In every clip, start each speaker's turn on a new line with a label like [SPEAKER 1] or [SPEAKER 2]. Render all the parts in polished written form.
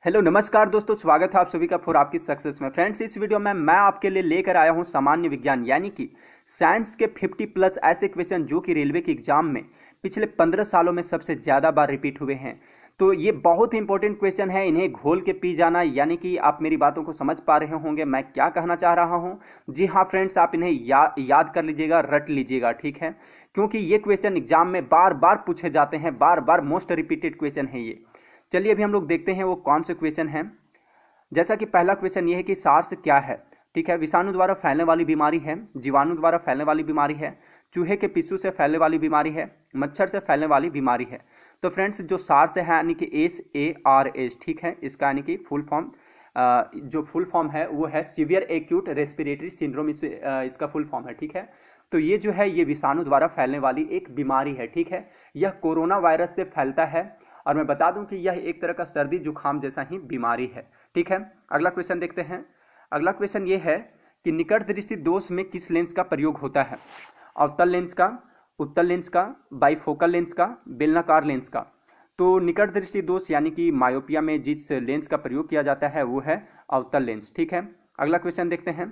[SPEAKER 1] Hello नमस्कार दोस्तों, स्वागत है आप सभी का फॉर आपकी सक्सेस में। फ्रेंड्स, इस वीडियो में मैं आपके लिए लेकर आया हूं सामान्य विज्ञान यानी कि साइंस के 50 प्लस ऐसे क्वेश्चन जो कि रेलवे के एग्जाम में पिछले 15 सालों में सबसे ज़्यादा बार रिपीट हुए हैं। तो ये बहुत ही इंपॉर्टेंट क्वेश्चन है, इन्हें घोल के पी जाना। यानी कि आप मेरी बातों को समझ पा रहे होंगे मैं क्या कहना चाह रहा हूँ। जी हाँ फ्रेंड्स, आप इन्हें याद कर लीजिएगा, रट लीजिएगा, ठीक है, क्योंकि ये क्वेश्चन एग्जाम में बार बार पूछे जाते हैं, बार बार मोस्ट रिपीटेड क्वेश्चन है ये। चलिए अभी हम लोग देखते हैं वो कौन से क्वेश्चन हैं। जैसा कि पहला क्वेश्चन ये है कि सार्स क्या है। ठीक है, विषाणु द्वारा फैलने वाली बीमारी है, जीवाणु द्वारा फैलने वाली बीमारी है, चूहे के पिस्सू से फैलने वाली बीमारी है, मच्छर से फैलने वाली बीमारी है। तो फ्रेंड्स, जो सार्स है यानी कि SARS, ठीक है, इसका यानी कि फुल फॉर्म जो फुल फॉर्म है वो है सीवियर एक्यूट रेस्पिरेटरी सिंड्रोम, इसका फुल फॉर्म है। ठीक है, तो ये जो है ये विषाणु द्वारा फैलने वाली एक बीमारी है। ठीक है, यह कोरोना वायरस से फैलता है और मैं बता दूं कि यह एक तरह का सर्दी जुकाम जैसा ही बीमारी है। ठीक है, अगला क्वेश्चन देखते हैं। अगला क्वेश्चन ये है कि निकट दृष्टि दोष में किस लेंस का प्रयोग होता है। अवतल लेंस का, उत्तल लेंस का, बाइफोकल लेंस का, बेलनाकार लेंस का। तो निकट दृष्टि दोष यानी कि मायोपिया में जिस लेंस का प्रयोग किया जाता है वो है अवतल लेंस। ठीक है, अगला क्वेश्चन देखते हैं।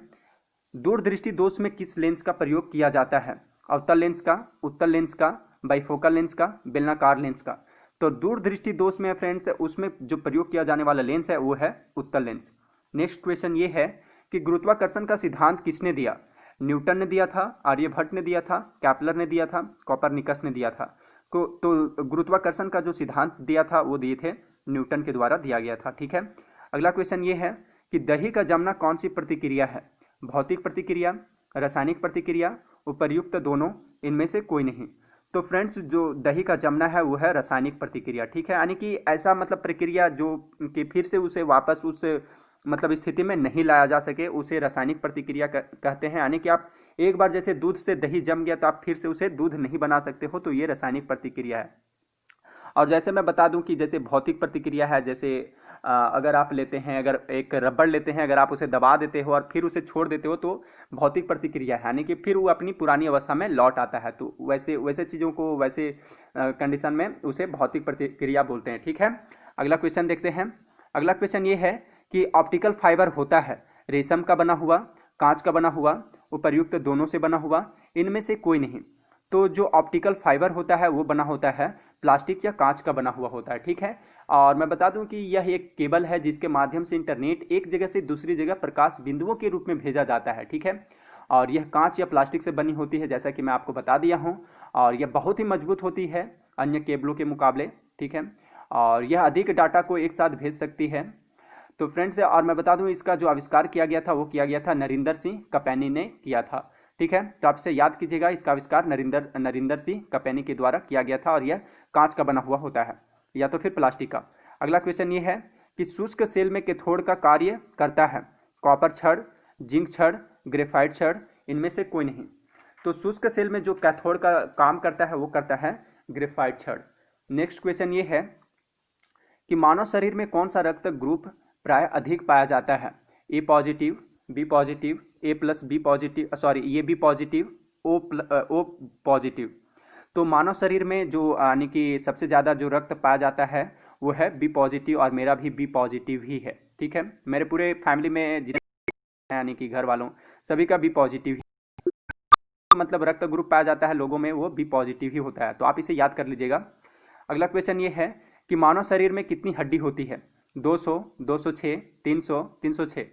[SPEAKER 1] दूरदृष्टि दोष में किस लेंस का प्रयोग किया जाता है। अवतल लेंस का, उत्तल लेंस का, बाइफोकल लेंस का, बेलनाकार लेंस का। तो दूरदृष्टि दोष में फ्रेंड्स उसमें जो प्रयोग किया जाने वाला लेंस है वो है उत्तल लेंस। नेक्स्ट क्वेश्चन ये है कि गुरुत्वाकर्षण का सिद्धांत किसने दिया। न्यूटन ने दिया था, आर्यभट्ट ने दिया था, कैपलर ने दिया था, कोपरनिकस ने दिया था। तो गुरुत्वाकर्षण का जो सिद्धांत दिया था वो दिए थे न्यूटन के द्वारा दिया गया था। ठीक है, अगला क्वेश्चन ये है कि दही का जमना कौन सी प्रतिक्रिया है। भौतिक प्रतिक्रिया, रासायनिक प्रतिक्रिया, उपर्युक्त दोनों, इनमें से कोई नहीं। तो फ्रेंड्स, जो दही का जमना है वो है रासायनिक प्रतिक्रिया। ठीक है, यानी कि ऐसा मतलब प्रक्रिया जो कि फिर से उसे वापस उस मतलब स्थिति में नहीं लाया जा सके, उसे रासायनिक प्रतिक्रिया कहते हैं। यानी कि आप एक बार जैसे दूध से दही जम गया तो आप फिर से उसे दूध नहीं बना सकते हो, तो ये रासायनिक प्रतिक्रिया है। और जैसे मैं बता दूं कि जैसे भौतिक प्रतिक्रिया है, जैसे अगर आप लेते हैं, अगर एक रबड़ लेते हैं, अगर आप उसे दबा देते हो और फिर उसे छोड़ देते हो तो भौतिक प्रतिक्रिया है, यानी कि फिर वो अपनी पुरानी अवस्था में लौट आता है। तो वैसे वैसे चीज़ों को वैसे कंडीशन में उसे भौतिक प्रतिक्रिया बोलते हैं। ठीक है, अगला क्वेश्चन देखते हैं। अगला क्वेश्चन ये है कि ऑप्टिकल फाइबर होता है रेशम का बना हुआ, कांच का बना हुआ, उपर्युक्त दोनों से बना हुआ, इनमें से कोई नहीं। तो जो ऑप्टिकल फाइबर होता है वो बना होता है प्लास्टिक या कांच का बना हुआ होता है। ठीक है, और मैं बता दूं कि यह एक केबल है जिसके माध्यम से इंटरनेट एक जगह से दूसरी जगह प्रकाश बिंदुओं के रूप में भेजा जाता है। ठीक है, और यह कांच या प्लास्टिक से बनी होती है, जैसा कि मैं आपको बता दिया हूं, और यह बहुत ही मजबूत होती है अन्य केबलों के मुकाबले। ठीक है, और यह अधिक डाटा को एक साथ भेज सकती है। तो फ्रेंड्स, और मैं बता दूं इसका जो आविष्कार किया गया था वो किया गया था नरिंदर सिंह कपैनी ने किया था। ठीक है, तो आपसे याद कीजिएगा, इसका आविष्कार नरिंदर सिंह कपैनी के द्वारा किया गया था और यह कांच का बना हुआ होता है या तो फिर प्लास्टिक का। अगला क्वेश्चन ये है कि शुष्क सेल में कैथोड का कार्य करता है कॉपर छड़, जिंक छड़, ग्रेफाइट छड़, इनमें से कोई नहीं। तो शुष्क सेल में जो कैथोड का काम करता है वो करता है ग्रेफाइट छड़। नेक्स्ट क्वेश्चन ये है कि मानव शरीर में कौन सा रक्त ग्रुप प्राय अधिक पाया जाता है। ए पॉजिटिव, बी पॉजिटिव, ए प्लस बी पॉजिटिव, सॉरी ये बी पॉजिटिव, ओ पॉजिटिव। तो मानव शरीर में जो यानी कि सबसे ज़्यादा जो रक्त पाया जाता है वो है बी पॉजिटिव, और मेरा भी बी पॉजिटिव ही है। ठीक है, मेरे पूरे फैमिली में जितने यानी कि घर वालों सभी का बी पॉजिटिव ही, मतलब रक्त ग्रुप पाया जाता है लोगों में वो बी पॉजिटिव ही होता है। तो आप इसे याद कर लीजिएगा। अगला क्वेश्चन ये है कि मानव शरीर में कितनी हड्डी होती है। 200, 206, 300, 306।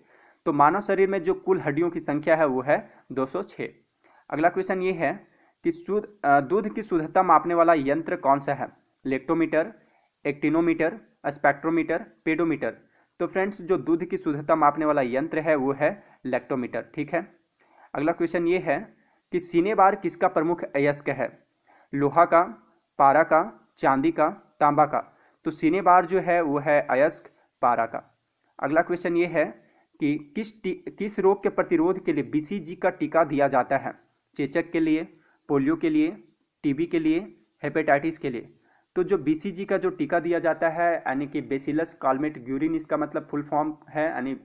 [SPEAKER 1] तो मानव शरीर में जो कुल हड्डियों की संख्या है वो है 206। अगला क्वेश्चन ये है कि दूध की शुद्धता मापने वाला यंत्र कौन सा है। Lactometer, actinometer, spectrometer, pedometer. तो फ्रेंड्स, जो दूध की शुद्धता मापने वाला यंत्र है वो है लेक्टोमीटर। ठीक है, अगला क्वेश्चन ये है कि सीने बार किसका प्रमुख अयस्क है। लोहा का, पारा का, चांदी का, तांबा का। तो सीने बार जो है वो है अयस्क पारा का। अगला क्वेश्चन ये है कि किस रोग के प्रतिरोध के लिए BCG का टीका दिया जाता है। चेचक के लिए, पोलियो के लिए, टीबी के लिए, हेपेटाइटिस के लिए। तो जो BCG का जो टीका दिया जाता है यानी कि बेसिलस कॉलमेट ग्यूरिन, इसका मतलब फुल फॉर्म है, यानी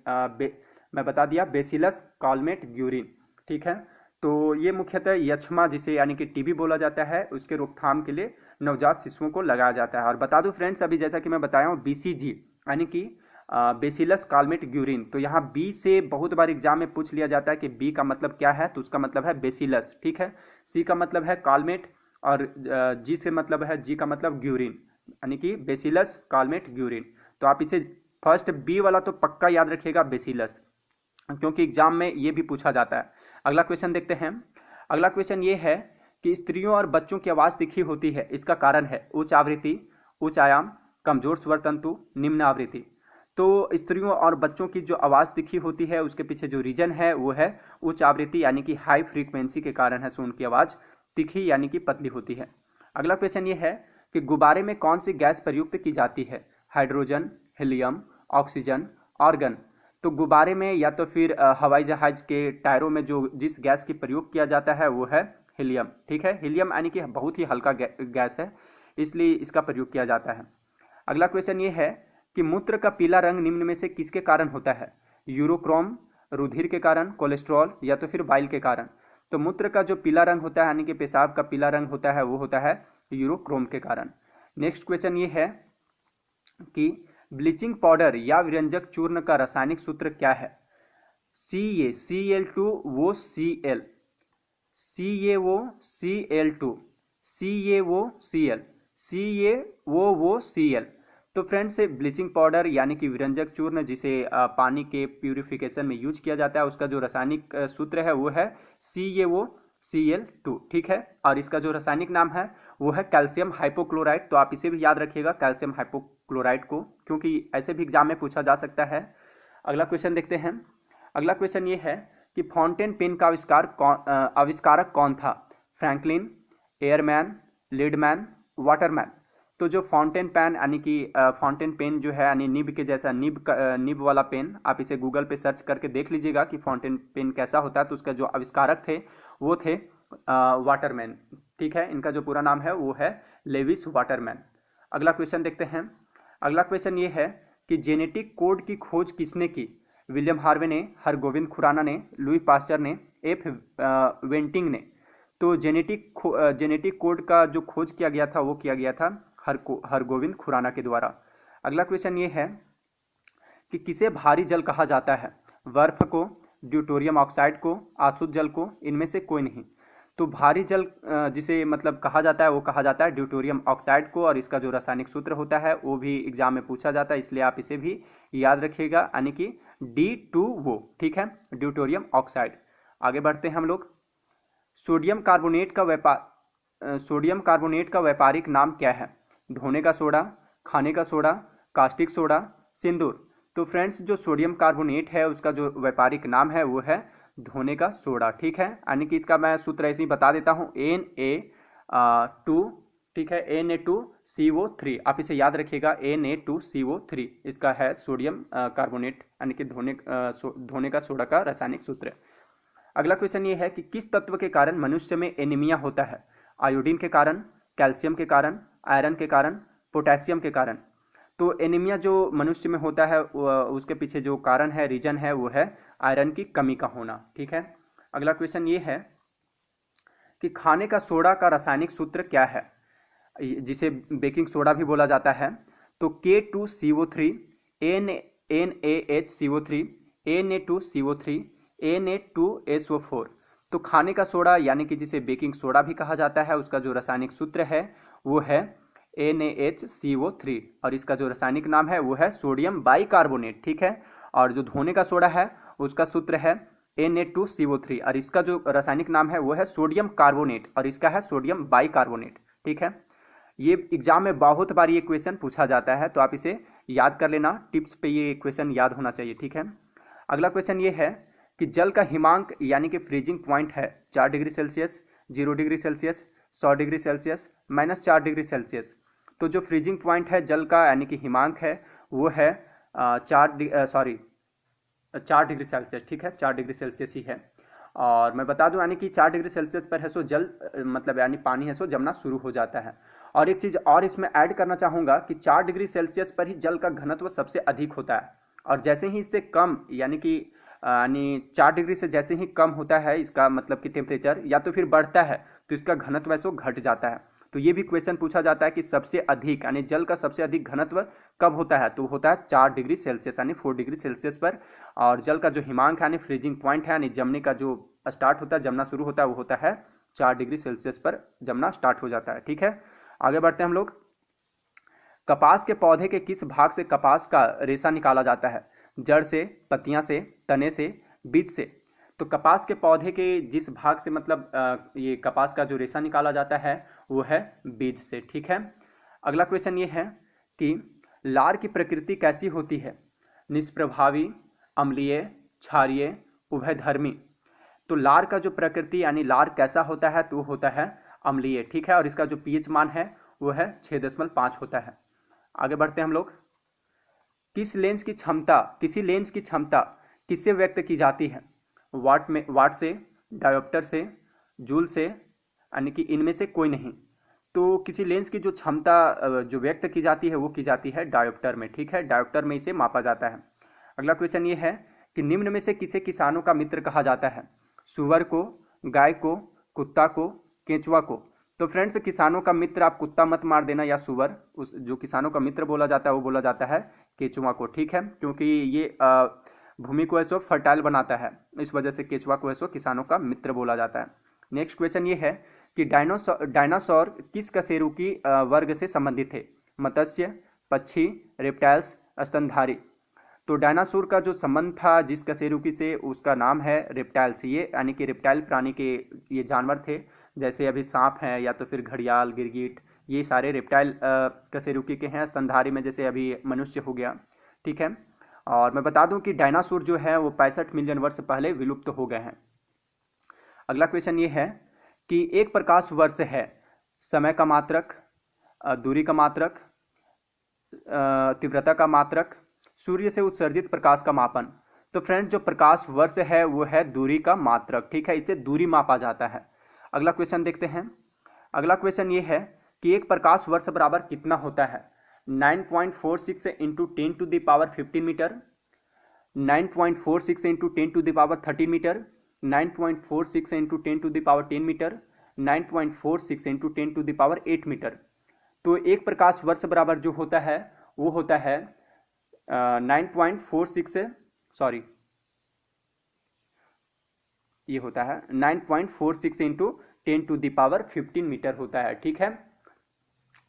[SPEAKER 1] मैं बता दिया बेसिलस कॉलमेट ग्यूरिन। ठीक है, तो ये मुख्यतः यक्ष्मा जिसे यानी कि टीबी बोला जाता है उसके रोकथाम के लिए नवजात शिशुओं को लगाया जाता है। और बता दूं फ्रेंड्स, अभी जैसा कि मैं बताया हूँ BCG यानी कि बेसिलस कालमेट ग्यूरिन। तो यहाँ बी से बहुत बार एग्जाम में पूछ लिया जाता है कि बी का मतलब क्या है, तो उसका मतलब है बेसिलस, ठीक है। सी का मतलब है कालमेट, और जी से मतलब है, जी का मतलब ग्यूरिन, यानी कि बेसिलस कालमेट ग्यूरिन। तो आप इसे फर्स्ट बी वाला तो पक्का याद रखिएगा, बेसिलस, क्योंकि एग्जाम में ये भी पूछा जाता है। अगला क्वेश्चन देखते हैं। अगला क्वेश्चन ये है कि स्त्रियों और बच्चों की आवाज़ तीखी होती है, इसका कारण है उच्च आवृत्ति, उच्च आयाम, कमजोर स्वर तंतु, निम्न आवृत्ति। तो स्त्रियों और बच्चों की जो आवाज़ तीखी होती है उसके पीछे जो रीजन है वो है उच्च आवृत्ति, यानी कि हाई फ्रीक्वेंसी के कारण है, सो उनकी आवाज़ तीखी यानी कि पतली होती है। अगला क्वेश्चन ये है कि गुब्बारे में कौन सी गैस प्रयुक्त की जाती है, हाइड्रोजन, हीलियम, ऑक्सीजन, आर्गन। तो गुब्बारे में या तो फिर हवाई जहाज के टायरों में जो जिस गैस की प्रयोग किया जाता है वो है हीलियम, ठीक है। हीलियम यानी कि बहुत ही हल्का गैस है, इसलिए इसका प्रयोग किया जाता है। अगला क्वेश्चन ये है कि मूत्र का पीला रंग निम्न में से किसके कारण होता है, यूरोक्रोम, रुधिर के कारण, कोलेस्ट्रॉल, या तो फिर बाइल के कारण। तो मूत्र का जो पीला रंग होता है यानी कि पेशाब का पीला रंग होता है वो होता है यूरोक्रोम के कारण। नेक्स्ट क्वेश्चन ये है कि ब्लीचिंग पाउडर या व्यंजक चूर्ण का रासायनिक सूत्र क्या है, Cl2 वो Cl, वो Cl2, वो Cl, वो Cl। तो फ्रेंड्स ब्लीचिंग पाउडर यानी कि विरंजक चूर्ण जिसे पानी के प्यूरिफिकेशन में यूज किया जाता है उसका जो रासायनिक सूत्र है वो है CaCl2, ठीक है। और इसका जो रासायनिक नाम है वो है कैल्शियम हाइपोक्लोराइड। तो आप इसे भी याद रखिएगा कैल्शियम हाइपोक्लोराइड को, क्योंकि ऐसे भी एग्जाम में पूछा जा सकता है। अगला क्वेश्चन देखते हैं। अगला क्वेश्चन ये है कि फाउंटेन पेन का आविष्कारक कौन था, फ्रैंकलिन, एयरमैन, लीडमैन, वाटरमैन। तो जो फाउंटेन पेन यानी कि फाउंटेन पेन जो है यानी निब के जैसा, निब वाला पेन, आप इसे गूगल पे सर्च करके देख लीजिएगा कि फाउंटेन पेन कैसा होता है। तो उसका जो आविष्कारक थे वो थे वाटरमैन, ठीक है। इनका जो पूरा नाम है वो है लेविस वाटरमैन। अगला क्वेश्चन देखते हैं। अगला क्वेश्चन ये है कि जेनेटिक कोड की खोज किसने की, विलियम हार्वे ने, हरगोविंद खुराना ने, लुई पास्चर ने, एफ वेंटिंग ने। तो जेनेटिक कोड का जो खोज किया गया था वो किया गया था हरगोविंद खुराना के द्वारा। अगला क्वेश्चन ये है कि किसे भारी जल कहा जाता है, बर्फ को, ड्यूटोरियम ऑक्साइड को, आसुत जल को, इनमें से कोई नहीं। तो भारी जल जिसे मतलब कहा जाता है वो कहा जाता है ड्यूटोरियम ऑक्साइड को, और इसका जो रासायनिक सूत्र होता है वो भी एग्जाम में पूछा जाता है, इसलिए आप इसे भी याद रखिएगा, यानी कि D2O, ठीक है, ड्यूटोरियम ऑक्साइड। आगे बढ़ते हैं हम लोग। सोडियम कार्बोनेट का व्यापारिक नाम क्या है, धोने का सोडा, खाने का सोडा, कास्टिक सोडा, सिंदूर। तो फ्रेंड्स जो सोडियम कार्बोनेट है उसका जो व्यापारिक नाम है वो है धोने का सोडा, ठीक है। यानी कि इसका मैं सूत्र ऐसे ही बता देता हूँ, Na2, ठीक है, Na2CO3, आप इसे याद रखिएगा, Na2CO3 इसका है सोडियम कार्बोनेट यानी कि धोने का सोडा का रासायनिक सूत्र। अगला क्वेश्चन ये है कि किस तत्व के कारण मनुष्य में एनीमिया होता है, आयोडीन के कारण, कैल्शियम के कारण, आयरन के कारण, पोटेशियम के कारण। तो एनीमिया जो मनुष्य में होता है उसके पीछे जो कारण है, रीजन है, वो है आयरन की कमी का होना, ठीक है। अगला क्वेश्चन ये है कि खाने का सोडा का रासायनिक सूत्र क्या है, जिसे बेकिंग सोडा भी बोला जाता है। तो K2CO3, NaHCO3, Na2CO3, Na2SO4। तो खाने का सोडा यानी कि जिसे बेकिंग सोडा भी कहा जाता है उसका जो रासायनिक सूत्र है वो है NaHCO3, और इसका जो रासायनिक नाम है वो है सोडियम बाइकार्बोनेट, ठीक है। और जो धोने का सोडा है उसका सूत्र है Na2CO3, और इसका जो रासायनिक नाम है वो है सोडियम कार्बोनेट, और इसका है सोडियम बाइकार्बोनेट, ठीक है। ये एग्जाम में बहुत बार ये क्वेश्चन पूछा जाता है, तो आप इसे याद कर लेना, टिप्स पे ये क्वेश्चन याद होना चाहिए, ठीक है। अगला क्वेश्चन ये है कि जल का हिमांक यानी कि फ्रीजिंग पॉइंट है 4 degree Celsius, 0 degree Celsius, 100 degree Celsius, -4 degree Celsius. तो जो फ्रीजिंग पॉइंट है जल का यानी कि हिमांक है वो है 4 डिग्री सेल्सियस, ठीक है, 4 डिग्री सेल्सियस ही है। और मैं बता दूं यानी कि 4 डिग्री सेल्सियस पर है सो जल मतलब यानी पानी है सो जमना शुरू हो जाता है। और एक चीज़ और इसमें ऐड करना चाहूँगा कि 4 डिग्री सेल्सियस पर ही जल का घनत्व सबसे अधिक होता है, और जैसे ही इससे कम यानी कि 4 डिग्री से जैसे ही कम होता है इसका मतलब कि टेम्परेचर या तो फिर बढ़ता है तो इसका घनत्व ऐसो घट जाता है। तो ये भी क्वेश्चन पूछा जाता है कि सबसे अधिक यानी जल का सबसे अधिक घनत्व कब होता है, तो होता है 4 डिग्री सेल्सियस यानी 4 डिग्री सेल्सियस पर। और जल का जो हिमांक है यानी फ्रीजिंग पॉइंट है यानी जमने का जो स्टार्ट होता है, जमना शुरू होता है, वो होता है 4 डिग्री सेल्सियस पर जमना स्टार्ट हो जाता है। ठीक है, आगे बढ़ते हैं हम लोग। कपास के पौधे के किस भाग से कपास का रेशा निकाला जाता है? जड़ से, पत्तियां से, तने से, बीज से। तो कपास के पौधे के जिस भाग से मतलब ये कपास का जो रेशा निकाला जाता है वो है बीज से। ठीक है, अगला क्वेश्चन ये है कि लार की प्रकृति कैसी होती है? निष्प्रभावी, अम्लीय, क्षारीय, उभयधर्मी। तो लार का जो प्रकृति यानी लार कैसा होता है, तो होता है अम्लीय। ठीक है, और इसका जो पीएच मान है वो है 6.5 होता है। आगे बढ़ते हैं हम लोग। किसी लेंस की क्षमता किससे व्यक्त की जाती है? वाट से, डायोप्टर से, जूल से, यानी कि इनमें से कोई नहीं। तो किसी लेंस की जो क्षमता जो व्यक्त की जाती है वो की जाती है डायोप्टर में। ठीक है, डायोप्टर में इसे मापा जाता है। अगला क्वेश्चन ये है कि निम्न में से किसे किसानों का मित्र कहा जाता है? सूअर को, गाय को, कुत्ता को, केंचुआ को। तो फ्रेंड्स, किसानों का मित्र आप कुत्ता मत मार देना या सूअर, उस जो किसानों का मित्र बोला जाता है वो बोला जाता है केंचुआ को। ठीक है, क्योंकि ये भूमि को ऐसो फर्टाइल बनाता है, इस वजह से केंचुआ को ऐसो किसानों का मित्र बोला जाता है। नेक्स्ट क्वेश्चन ये है कि डायनासोर किस कशेरुकी वर्ग से संबंधित थे? मत्स्य, पक्षी, रेप्टाइल्स, स्तनधारी। तो डायनासोर का जो संबंध था जिस कशेरुकी से, उसका नाम है रेप्टाइल्स। ये यानी कि रेप्टाइल प्राणी के ये जानवर थे, जैसे अभी सांप हैं या तो फिर घड़ियाल, गिरगिट, ये सारे रेप्टाइल कशेरुकी के हैं। स्तनधारी में जैसे अभी मनुष्य हो गया। ठीक है, और मैं बता दूं कि डायनासोर जो है वो 65 मिलियन वर्ष पहले विलुप्त हो गए हैं। अगला क्वेश्चन ये है कि एक प्रकाश वर्ष है समय का मात्रक, दूरी का मात्रक, तीव्रता का मात्रक, सूर्य से उत्सर्जित प्रकाश का मापन। तो फ्रेंड्स, जो प्रकाश वर्ष है वो है दूरी का मात्रक। ठीक है, इसे दूरी मापा जाता है। अगला क्वेश्चन देखते हैं। अगला क्वेश्चन ये है कि एक प्रकाश वर्ष बराबर कितना होता है? 9.46 into 10⁻15 metre, 9.46 into 10⁻13 metre, 9.46 into 10⁻10 metre, 9.46 into 10⁸ metre. तो एक प्रकाश वर्ष बराबर जो होता है वो होता है 9.46 सॉरी ये होता है 9.46 इंटू 10⁻15 मीटर होता है। ठीक है,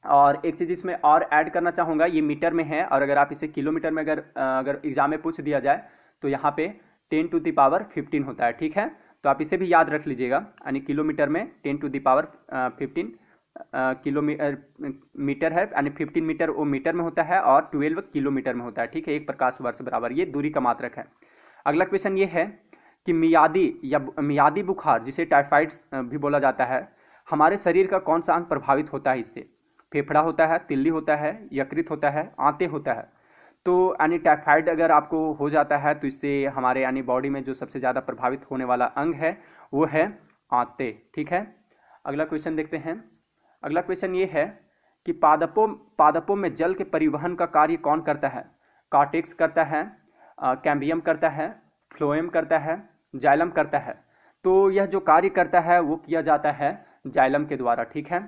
[SPEAKER 1] और एक चीज़ इसमें और ऐड करना चाहूँगा, ये मीटर में है, और अगर आप इसे किलोमीटर में अगर एग्जाम में पूछ दिया जाए तो यहाँ पे 10⁻15 होता है। ठीक है, तो आप इसे भी याद रख लीजिएगा, यानी किलोमीटर में 10⁻15 मीटर है, यानी 15 मीटर वो मीटर में होता है और 12 किलोमीटर में होता है। ठीक है, एक प्रकाश वर्ष बराबर ये दूरी का मात्रक है। अगला क्वेश्चन ये है कि मियादी बुखार, जिसे टाइफाइड भी बोला जाता है, हमारे शरीर का कौन सा अंग प्रभावित होता है इससे? फेफड़ा होता है, तिल्ली होता है, यकृत होता है, आंतें होता है। तो यानी टाइफाइड अगर आपको हो जाता है तो इससे हमारे यानी बॉडी में जो सबसे ज़्यादा प्रभावित होने वाला अंग है वो है आंतें। ठीक है, अगला क्वेश्चन देखते हैं। अगला क्वेश्चन ये है कि पादपों में जल के परिवहन का कार्य कौन करता है? कॉर्टेक्स करता है, कैम्बियम करता है, फ्लोएम करता है, जाइलम करता है। तो यह जो कार्य करता है वो किया जाता है जाइलम के द्वारा। ठीक है,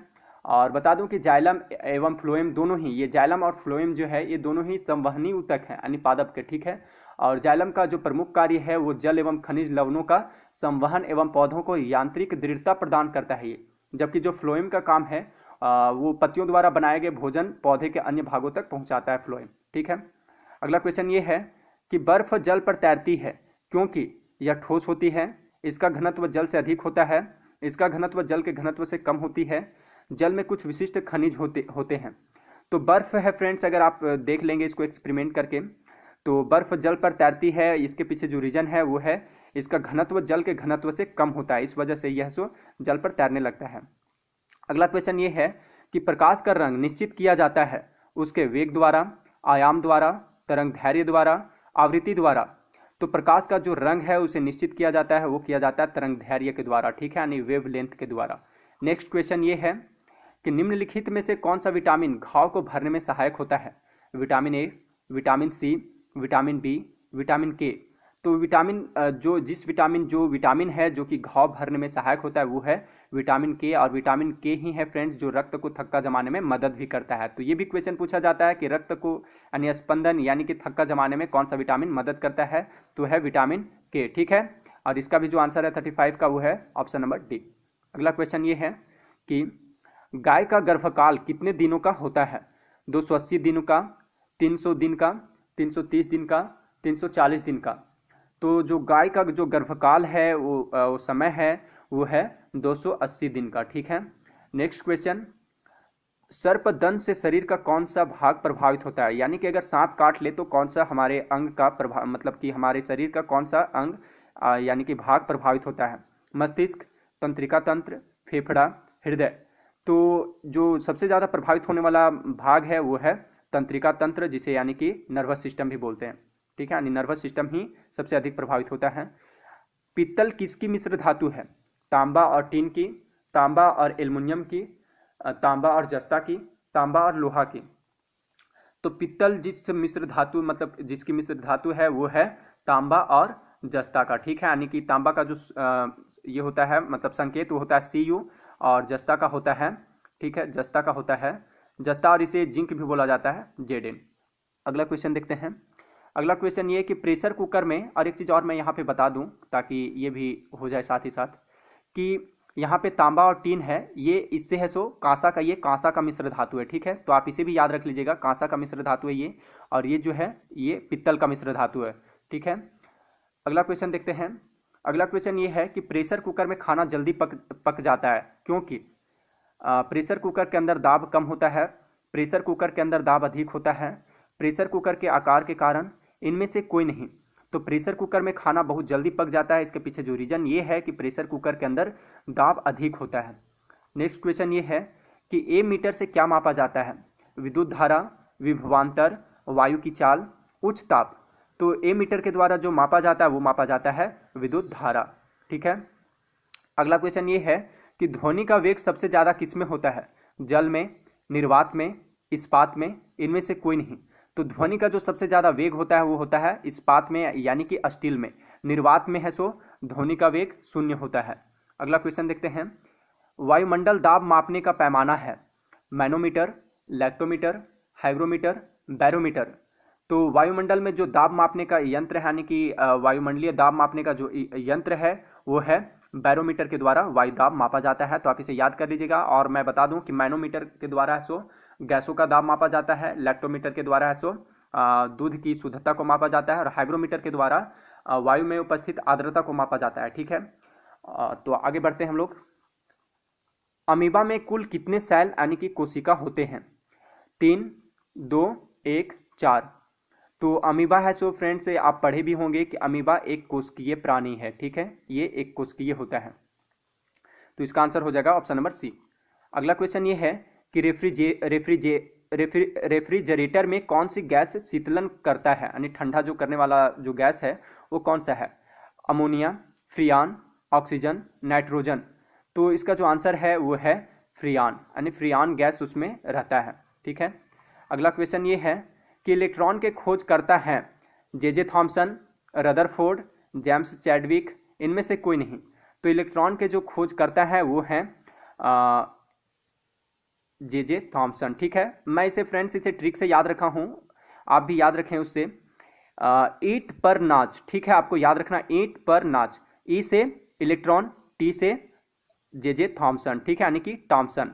[SPEAKER 1] और बता दूं कि जाइलम एवं फ्लोएम दोनों ही, ये जाइलम और फ्लोएम जो है ये दोनों ही संवहनी ऊतक हैं यानी पादप के। ठीक है, और जाइलम का जो प्रमुख कार्य है वो जल एवं खनिज लवणों का संवहन एवं पौधों को यांत्रिक दृढ़ता प्रदान करता है ये, जबकि जो फ्लोएम का काम है वो पत्तियों द्वारा बनाए गए भोजन पौधे के अन्य भागों तक पहुंचाता है फ्लोएम। ठीक है, अगला क्वेश्चन ये है कि बर्फ जल पर तैरती है क्योंकि यह ठोस होती है, इसका घनत्व जल से अधिक होता है, इसका घनत्व जल के घनत्व से कम होती है, जल में कुछ विशिष्ट खनिज होते हैं। तो बर्फ है फ्रेंड्स, अगर आप देख लेंगे इसको एक्सपेरिमेंट करके, तो बर्फ जल पर तैरती है, इसके पीछे जो रीजन है वो है इसका घनत्व जल के घनत्व से कम होता है, इस वजह से यह सो जल पर तैरने लगता है। अगला क्वेश्चन ये है कि प्रकाश का रंग निश्चित किया जाता है उसके वेग द्वारा, आयाम द्वारा, तरंग दैर्घ्य द्वारा, आवृत्ति द्वारा। तो प्रकाश का जो रंग है उसे निश्चित किया जाता है, वो किया जाता है तरंग दैर्घ्य के द्वारा। ठीक है, यानी वेव लेंथ के द्वारा। नेक्स्ट क्वेश्चन ये है कि निम्नलिखित में से कौन सा विटामिन घाव को भरने में सहायक होता है? Vitamin A, vitamin C, vitamin B, vitamin K. तो विटामिन जो विटामिन है जो कि घाव भरने में सहायक होता है वो है विटामिन के, और विटामिन के ही है फ्रेंड्स जो रक्त को थक्का जमाने में मदद भी करता है। तो ये भी क्वेश्चन पूछा जाता है कि रक्त को यानी स्पंदन यानी कि थक्का जमाने में कौन सा विटामिन मदद करता है, तो है विटामिन के। ठीक है, और इसका भी जो आंसर है 35 का वो है ऑप्शन नंबर डी। अगला क्वेश्चन ये है कि गाय का गर्भकाल कितने दिनों का होता है? 280 दिनों का, 300 दिन का, 330 दिन का, 340 दिन का। तो जो गाय का जो गर्भकाल है वो समय है वो है 280 दिन का। ठीक है, नेक्स्ट क्वेश्चन, सर्पदंश से शरीर का कौन सा भाग प्रभावित होता है? यानी कि अगर सांप काट ले तो कौन सा हमारे अंग का प्रभाव, मतलब कि हमारे शरीर का कौन सा अंग यानी कि भाग प्रभावित होता है? मस्तिष्क, तंत्रिका तंत्र, फेफड़ा, हृदय। तो जो सबसे ज़्यादा प्रभावित होने वाला भाग है वो है तंत्रिका तंत्र, जिसे यानी कि नर्वस सिस्टम भी बोलते हैं। ठीक है, यानी नर्वस सिस्टम ही सबसे अधिक प्रभावित होता है। पीतल किसकी मिश्र धातु है? तांबा और टीन की, तांबा और एल्युमिनियम की, तांबा और जस्ता की, तांबा और लोहा की। तो पीतल जिस मिश्र धातु मतलब जिसकी मिश्र धातु है वो है तांबा और जस्ता का। ठीक है, यानी कि तांबा का जो ये होता है मतलब संकेत वो होता है Cu, और जस्ता का होता है, ठीक है, जस्ता का होता है जस्ता, और इसे जिंक भी बोला जाता है Zn। अगला क्वेश्चन देखते हैं। अगला क्वेश्चन ये है कि प्रेशर कुकर में, और एक चीज़ और मैं यहाँ पे बता दूँ ताकि ये भी हो जाए साथ ही साथ, कि यहाँ पे तांबा और टीन है, ये इससे है सो कांसा का, ये कांसा का मिश्र धातु है। ठीक है, तो आप इसे भी याद रख लीजिएगा, कांसा का मिश्र धातु है ये, और ये जो है ये पित्तल का मिश्र धातु है। ठीक है, अगला क्वेश्चन देखते हैं। अगला क्वेश्चन ये है कि प्रेशर कुकर में खाना जल्दी पक जाता है क्योंकि प्रेशर कुकर के अंदर दाब कम होता है, प्रेशर कुकर के अंदर दाब अधिक होता है, प्रेशर कुकर के आकार के कारण, इनमें से कोई नहीं। तो प्रेशर कुकर में खाना बहुत जल्दी पक जाता है, इसके पीछे जो रीजन ये है कि प्रेशर कुकर के अंदर दाब अधिक होता है। नेक्स्ट क्वेश्चन ये है कि ए मीटर से क्या मापा जाता है? विद्युत धारा, विभवांतर, वायु की चाल, उच्च ताप। तो ए मीटर के द्वारा जो मापा जाता है वो मापा जाता है विद्युत धारा। ठीक है, अगला क्वेश्चन ये है कि ध्वनि का वेग सबसे ज़्यादा किस में होता है? जल में, निर्वात में, इस्पात में, इनमें से कोई नहीं। तो ध्वनि का जो सबसे ज़्यादा वेग होता है वो होता है इस्पात में यानी कि स्टील में। निर्वात में है सो ध्वनि का वेग 0 होता है। अगला क्वेश्चन देखते हैं। वायुमंडल दाब मापने का पैमाना है मैनोमीटर, लैक्टोमीटर, हाइग्रोमीटर, बैरोमीटर। तो वायुमंडल में जो दाब मापने का यंत्र है यानी कि वायुमंडलीय दाब मापने का जो यंत्र है वो है बैरोमीटर के द्वारा वायु दाब मापा जाता है। तो आप इसे याद कर लीजिएगा। और मैं बता दूं कि मैनोमीटर के द्वारा है सो गैसों का दाब मापा जाता है, लैक्टोमीटर के द्वारा है सो दूध की शुद्धता को मापा जाता है, और हाइग्रोमीटर के द्वारा वायु में उपस्थित आर्द्रता को मापा जाता है। ठीक है, तो आगे बढ़ते हैं हम लोग। अमीबा में कुल कितने सेल यानी कि कोशिका होते हैं? 3, 2, 1, 4। तो अमीबा है सो फ्रेंड्स आप पढ़े भी होंगे कि अमीबा एक कोशिकीय प्राणी है। ठीक है, ये एक कोशिकीय होता है। तो इसका आंसर हो जाएगा ऑप्शन नंबर सी। अगला क्वेश्चन ये है कि रेफ्रिजरेटर में कौन सी गैस शीतलन करता है यानी ठंडा जो करने वाला जो गैस है वो कौन सा है? Ammonia, फ्रियान, oxygen, nitrogen. तो इसका जो आंसर है वो है फ्रियान, यानी फ्रियान गैस उसमें रहता है। ठीक है, अगला क्वेश्चन ये है कि इलेक्ट्रॉन के खोज करता है J Thomson, Rutherford, James Chadwick, इनमें से कोई नहीं। तो इलेक्ट्रॉन के जो खोज करता है वो है जे थॉमसन। ठीक है, मैं इसे फ्रेंड्स इसे ट्रिक से याद रखा हूँ, आप भी याद रखें उससे। ईंट पर नाच। ठीक है, आपको याद रखना ईंट पर नाच। ई से इलेक्ट्रॉन, टी से जे थॉमसन। ठीक है, यानी कि टॉमसन।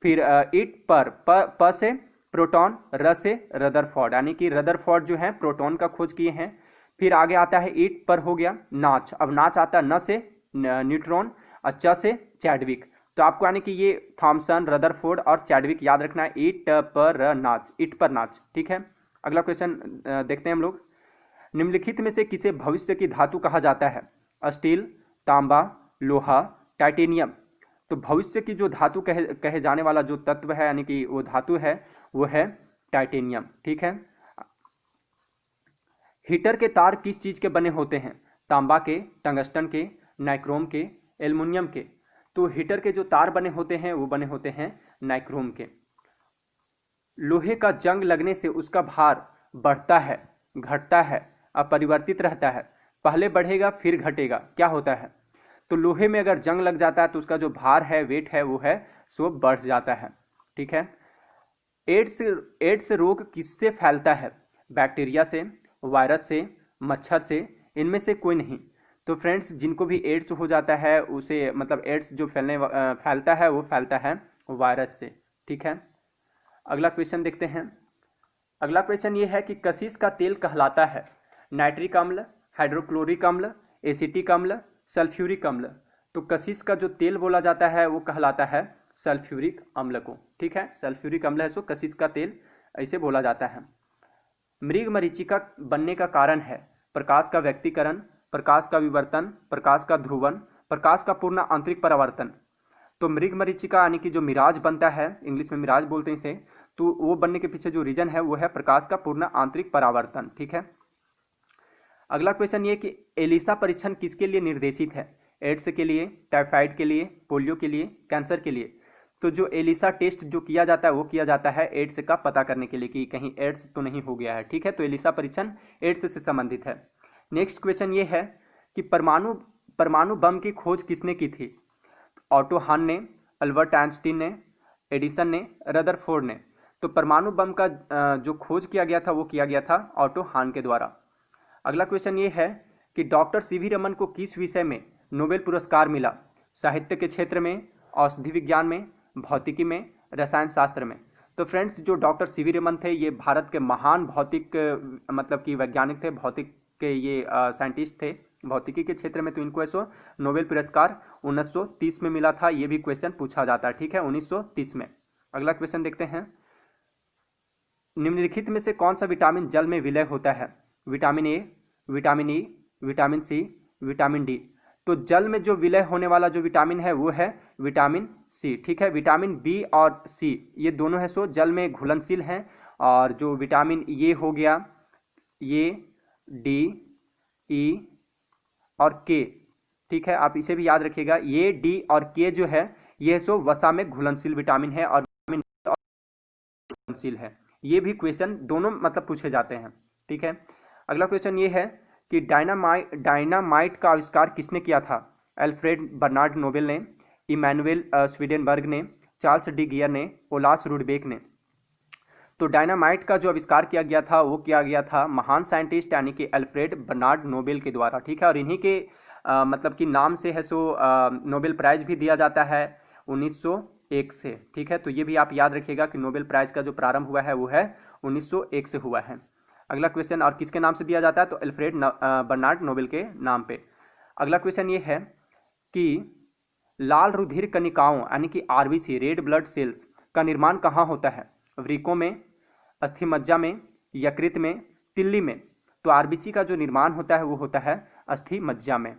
[SPEAKER 1] फिर ईंट पर प से प्रोटॉन, र से रदरफोर्ड, यानी कि रदरफोर्ड जो है प्रोटॉन का खोज किए हैं। फिर आगे आता है ईंट पर हो गया नाच। अब नाच आता है न से न्यूट्रॉन, अच्छा से चैडविक। तो आपको यानी कि ये थॉमसन, रदरफोर्ड और चैडविक याद रखना है। ईंट पर नाच, ईंट पर नाच। ठीक है, अगला क्वेश्चन देखते हैं हम लोग। निम्नलिखित में से किसे भविष्य की धातु कहा जाता है? स्टील, तांबा, लोहा, टाइटेनियम। तो भविष्य की जो धातु कहे जाने वाला जो तत्व है यानी कि वो धातु है वो है टाइटेनियम। ठीक है, हीटर के तार किस चीज के बने होते हैं? तांबा के, टंगस्टन के, नाइक्रोम के, एल्युमिनियम के। तो हीटर के जो तार बने होते हैं वो बने होते हैं नाइक्रोम के। लोहे का जंग लगने से उसका भार बढ़ता है, घटता है, अपरिवर्तित रहता है, पहले बढ़ेगा फिर घटेगा, क्या होता है? तो लोहे में अगर जंग लग जाता है तो उसका जो भार है, वेट है, वो है सो बढ़ जाता है। ठीक है। एड्स रोग किससे फैलता है? बैक्टीरिया से, वायरस से, मच्छर से, इनमें से कोई नहीं। तो फ्रेंड्स, जिनको भी एड्स हो जाता है उसे मतलब एड्स जो फैलता है वो फैलता है वायरस से। ठीक है। अगला क्वेश्चन देखते हैं। अगला क्वेश्चन ये है कि कशिश का तेल कहलाता है नाइट्रिक अम्ल, हाइड्रोक्लोरिक अम्ल, एसिटिक अम्ल, सल्फ्यूरिक अम्ल। तो कशिश का जो तेल बोला जाता है वो कहलाता है सल्फ्यूरिक अम्ल को। ठीक है, सल्फ्यूरिक अम्ल है सो कशिश का तेल ऐसे बोला जाता है। मृग मरीचिका बनने का कारण है प्रकाश का व्यक्तीकरण, प्रकाश का विवर्तन, प्रकाश का ध्रुवन, प्रकाश का पूर्ण आंतरिक परावर्तन। तो मृग मरीचिका यानी कि जो मिराज बनता है, इंग्लिश में मिराज बोलते हैं इसे, तो वो बनने के पीछे जो रीजन है वो है प्रकाश का पूर्ण आंतरिक परावर्तन। ठीक है। अगला क्वेश्चन ये कि एलिसा परीक्षण किसके लिए निर्देशित है? एड्स के लिए, टाइफाइड के लिए, पोलियो के लिए, कैंसर के लिए। तो जो एलिसा टेस्ट जो किया जाता है वो किया जाता है एड्स का पता करने के लिए कि कहीं एड्स तो नहीं हो गया है। ठीक है, तो एलिसा परीक्षण एड्स से संबंधित है। नेक्स्ट क्वेश्चन ये है कि परमाणु बम की खोज किसने की थी? ऑटो हान ने, अल्बर्ट आइंस्टीन ने, एडिसन ने, रदरफोर्ड ने। तो परमाणु बम का जो खोज किया गया था वो किया गया था ऑटो हान के द्वारा। अगला क्वेश्चन ये है कि डॉक्टर सीवी रमन को किस विषय में नोबेल पुरस्कार मिला? साहित्य के क्षेत्र में, औषधि विज्ञान में, भौतिकी में, रसायन शास्त्र में। तो फ्रेंड्स, जो डॉक्टर सीवी रमन थे ये भारत के महान भौतिक मतलब कि वैज्ञानिक थे, भौतिक के ये साइंटिस्ट थे भौतिकी के क्षेत्र में। तो इनको ऐसो नोबेल पुरस्कार 1930 में मिला था। ये भी क्वेश्चन पूछा जाता है। ठीक है, 1930 में। अगला क्वेश्चन देखते हैं। निम्नलिखित में से कौन सा विटामिन जल में विलय होता है? Vitamin A, vitamin E, vitamin C, vitamin D. तो जल में जो विलय होने वाला जो विटामिन है वो है विटामिन सी। ठीक है, विटामिन बी और सी ये दोनों है सो जल में घुलनशील हैं। और जो विटामिन ये हो गया, ये डी, ई और के, ठीक है, आप इसे भी याद रखिएगा। ये डी और के जो है ये सो वसा में घुलनशील विटामिन है और विटामिन घुलनशील है। ये भी क्वेश्चन दोनों मतलब पूछे जाते हैं। ठीक है। अगला क्वेश्चन ये है कि डायनामाइट का आविष्कार किसने किया था? अल्फ्रेड बर्नार्ड नोबेल ने, इमैनुएल स्वीडेनबर्ग ने, चार्ल्स डी गियर ने, ओलास रुडबेक ने। तो डायनामाइट का जो आविष्कार किया गया था वो किया गया था महान साइंटिस्ट यानी कि अल्फ्रेड बर्नार्ड नोबेल के द्वारा। ठीक है, और इन्हीं के मतलब कि नाम से है सो नोबेल प्राइज भी दिया जाता है 1901 से। ठीक है, तो ये भी आप याद रखिएगा कि नोबेल प्राइज का जो प्रारंभ हुआ है वो है 1901 से हुआ है। अगला क्वेश्चन, और किसके नाम से दिया जाता है? तो अल्फ्रेड बर्नार्ड नोबेल के नाम पे। अगला क्वेश्चन ये है कि लाल रुधिर कणिकाओं यानी कि आरबीसी, रेड ब्लड सेल्स का निर्माण कहाँ होता है? वृकों में, अस्थि मज्जा में, यकृत में, तिल्ली में। तो आरबीसी का जो निर्माण होता है वो होता है अस्थि मज्जा में।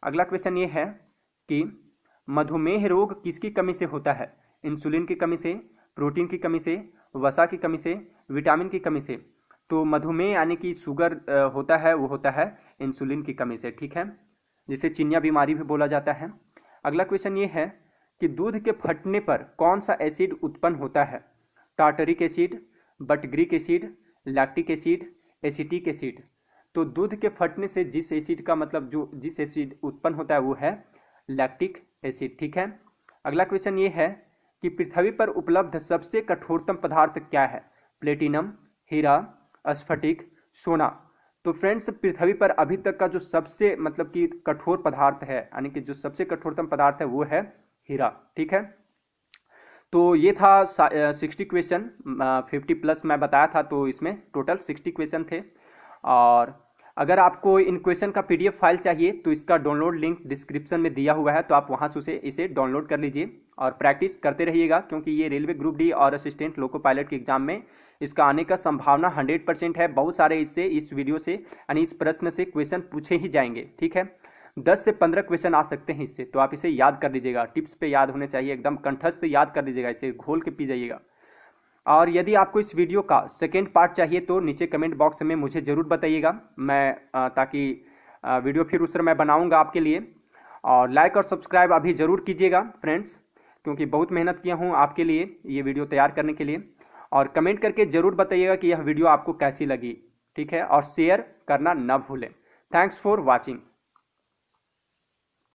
[SPEAKER 1] अगला क्वेश्चन ये है कि मधुमेह रोग किसकी कमी से होता है? इंसुलिन की कमी से, प्रोटीन की कमी से, वसा की कमी से, विटामिन की कमी से। तो मधुमेह यानी कि शुगर होता है वो होता है इंसुलिन की कमी से। ठीक है, जिसे चिनिया बीमारी भी बोला जाता है। अगला क्वेश्चन ये है कि दूध के फटने पर कौन सा एसिड उत्पन्न होता है? Tartaric acid, butyric acid, lactic acid, acetic acid. तो दूध के फटने से जिस एसिड का मतलब जो जिस एसिड उत्पन्न होता है वो है लैक्टिक एसिड। ठीक है। अगला क्वेश्चन ये है कि पृथ्वी पर उपलब्ध सबसे कठोरतम पदार्थ क्या है? प्लेटिनम, हीरा, स्फटिक, सोना। तो फ्रेंड्स, पृथ्वी पर अभी तक का जो सबसे मतलब कि कठोर पदार्थ है यानी कि जो सबसे कठोरतम पदार्थ है वो है हीरा। ठीक है, तो ये था 60 क्वेश्चन, 50 प्लस मैं बताया था, तो इसमें टोटल 60 क्वेश्चन थे। और अगर आपको इन क्वेश्चन का पीडीएफ फाइल चाहिए तो इसका डाउनलोड लिंक डिस्क्रिप्शन में दिया हुआ है, तो आप वहां से इसे डाउनलोड कर लीजिए और प्रैक्टिस करते रहिएगा, क्योंकि ये रेलवे ग्रुप डी और असिस्टेंट लोको पायलट के एग्जाम में इसका आने का संभावना 100% है। बहुत सारे इससे इस वीडियो से यानी इस प्रश्न से क्वेश्चन पूछे ही जाएंगे। ठीक है, 10 से 15 क्वेश्चन आ सकते हैं इससे, तो आप इसे याद कर लीजिएगा। टिप्स पे याद होने चाहिए, एकदम कंठस्थ याद कर लीजिएगा, इसे घोल के पी जाइएगा। और यदि आपको इस वीडियो का सेकेंड पार्ट चाहिए तो नीचे कमेंट बॉक्स में मुझे ज़रूर बताइएगा, मैं ताकि वीडियो फिर उस तरह मैं बनाऊंगा आपके लिए। और लाइक और सब्सक्राइब अभी ज़रूर कीजिएगा फ्रेंड्स, क्योंकि बहुत मेहनत किया हूँ आपके लिए ये वीडियो तैयार करने के लिए। और कमेंट करके ज़रूर बताइएगा कि यह वीडियो आपको कैसी लगी। ठीक है, और शेयर करना न भूलें। Thanks for watching.